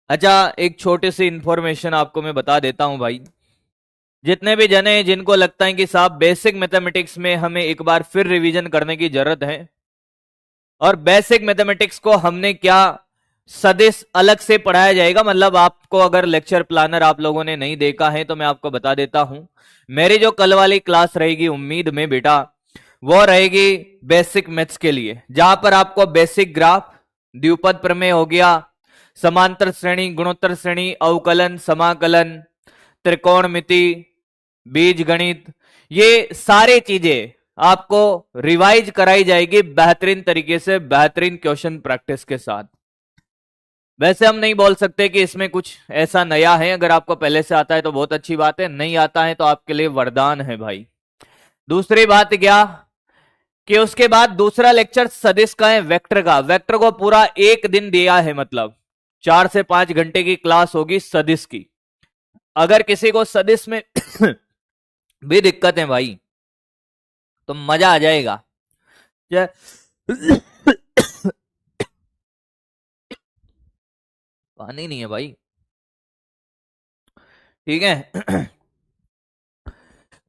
अच्छा, एक छोटी सी इंफॉर्मेशन आपको मैं बता देता हूं भाई। जितने भी जने हैं जिनको लगता है कि साहब बेसिक मैथमेटिक्स में हमें एक बार फिर रिवीजन करने की जरूरत है, और बेसिक मैथमेटिक्स को हमने क्या सदिश अलग से पढ़ाया जाएगा, मतलब आपको अगर लेक्चर प्लानर आप लोगों ने नहीं देखा है तो मैं आपको बता देता हूं। मेरी जो कल वाली क्लास रहेगी उम्मीद में बेटा, वो रहेगी बेसिक मैथ्स के लिए, जहां पर आपको बेसिक ग्राफ, द्विपद प्रमेय हो गया, समांतर श्रेणी, गुणोत्तर श्रेणी, अवकलन, समाकलन, त्रिकोणमिति, बीज गणित, ये सारी चीजें आपको रिवाइज कराई जाएगी बेहतरीन तरीके से, बेहतरीन क्वेश्चन प्रैक्टिस के साथ। वैसे हम नहीं बोल सकते कि इसमें कुछ ऐसा नया है, अगर आपको पहले से आता है तो बहुत अच्छी बात है, नहीं आता है तो आपके लिए वरदान है भाई। दूसरी बात क्या कि उसके बाद दूसरा लेक्चर सदिश का है, वेक्टर का। वेक्टर को पूरा एक दिन दिया है, मतलब 4 से 5 घंटे की क्लास होगी सदिश की। अगर किसी को सदिश में भी दिक्कत है भाई तो मजा आ जाएगा। पानी नहीं है भाई, ठीक है।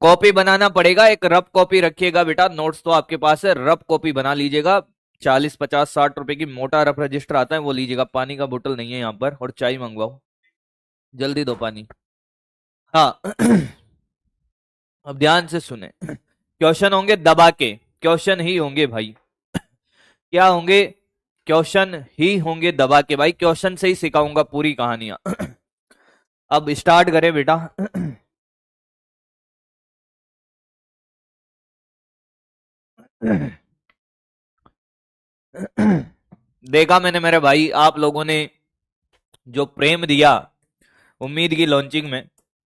कॉपी बनाना पड़ेगा, एक रफ कॉपी रखिएगा बेटा, नोट्स तो आपके पास है, रफ कॉपी बना लीजिएगा। 40 50 60 रुपए की मोटा रफ रजिस्टर आता है, वो लीजिएगा। पानी का बोतल नहीं है यहाँ पर, और चाय मंगवाओ, जल्दी दो पानी। हाँ। अब ध्यान से सुने, क्वेश्चन होंगे दबा के, क्वेश्चन ही होंगे भाई। क्या होंगे? क्वेश्चन ही होंगे दबा के भाई, क्वेश्चन से ही सिखाऊंगा पूरी कहानियां। अब स्टार्ट करें बेटा। देखा मैंने मेरे भाई, आप लोगों ने जो प्रेम दिया उम्मीद की लॉन्चिंग में,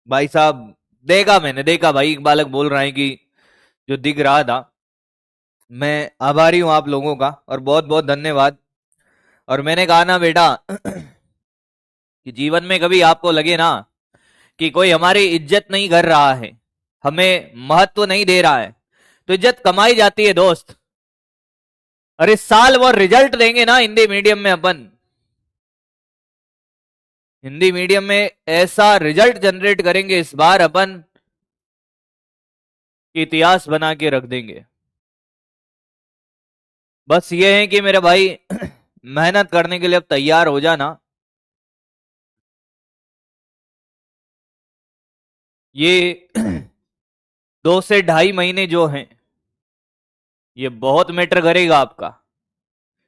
भाई साहब देखा, मैंने देखा भाई, एक बालक बोल रहा है कि जो दिख रहा था। मैं आभारी हूं आप लोगों का, और बहुत बहुत धन्यवाद। और मैंने कहा ना बेटा कि जीवन में कभी आपको लगे ना कि कोई हमारी इज्जत नहीं कर रहा है, हमें महत्व नहीं दे रहा है, तो इज्जत कमाई जाती है दोस्त। और इस साल वो रिजल्ट देंगे ना हिंदी मीडियम में, अपन हिंदी मीडियम में ऐसा रिजल्ट जनरेट करेंगे इस बार अपन, कि इतिहास बना के रख देंगे। बस ये है कि मेरे भाई मेहनत करने के लिए अब तैयार हो जाना। ये 2 से 2.5 महीने जो हैं, ये बहुत मैटर करेगा आपका।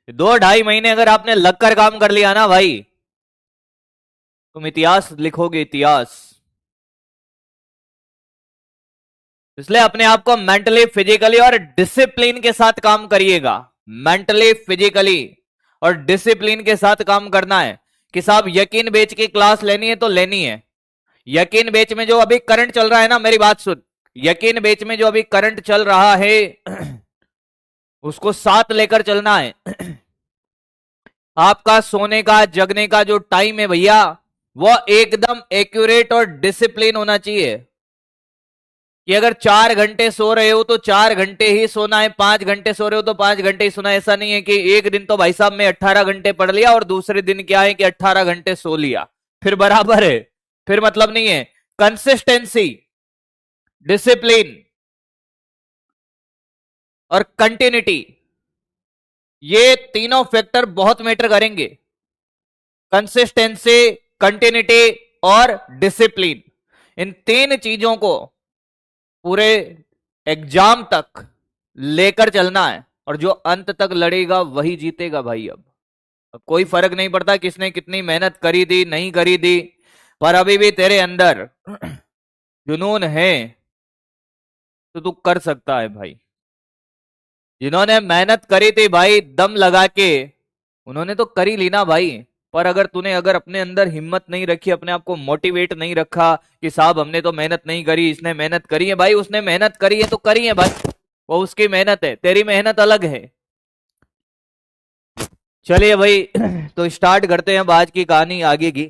2 2.5 महीने अगर आपने लग कर काम कर लिया ना भाई, तुम इतिहास लिखोगे, इतिहास। इसलिए अपने आप को मेंटली, फिजिकली और डिसिप्लिन के साथ काम करिएगा। मेंटली, फिजिकली और डिसिप्लिन के साथ काम करना है। कि साहब यकीन बेच की क्लास लेनी है तो लेनी है। यकीन बेच में जो अभी करंट चल रहा है ना, मेरी बात सुन, यकीन बेच में जो अभी करंट चल रहा है उसको साथ लेकर चलना है। आपका सोने का, जगने का जो टाइम है भैया, वो एकदम एक्यूरेट और डिसिप्लिन होना चाहिए। कि अगर 4 घंटे सो रहे हो तो 4 घंटे ही सोना है, 5 घंटे सो रहे हो तो 5 घंटे ही सोना है। ऐसा नहीं है कि एक दिन तो भाई साहब मैं 18 घंटे पढ़ लिया और दूसरे दिन क्या है कि 18 घंटे सो लिया, फिर बराबर है, फिर मतलब नहीं है। कंसिस्टेंसी, डिसिप्लिन और कंटिन्यूटी, ये तीनों फैक्टर बहुत मैटर करेंगे। कंसिस्टेंसी, कंटिन्यूटी और डिसिप्लिन, इन 3 चीजों को पूरे एग्जाम तक लेकर चलना है, और जो अंत तक लड़ेगा वही जीतेगा भाई। अब कोई फर्क नहीं पड़ता किसने कितनी मेहनत करी थी, नहीं करी थी, पर अभी भी तेरे अंदर जुनून है तो तू कर सकता है भाई। जिन्होंने मेहनत करी थी भाई दम लगा के, उन्होंने तो करी ली ना भाई। पर अगर तूने अगर अपने अंदर हिम्मत नहीं रखी, अपने आप को मोटिवेट नहीं रखा कि साहब हमने तो मेहनत नहीं करी, इसने मेहनत करी है, भाई उसने मेहनत करी है तो करी है भाई, वो उसकी मेहनत है, तेरी मेहनत अलग है। चलिए भाई, तो स्टार्ट करते हैं अब आज की कहानी आगे की।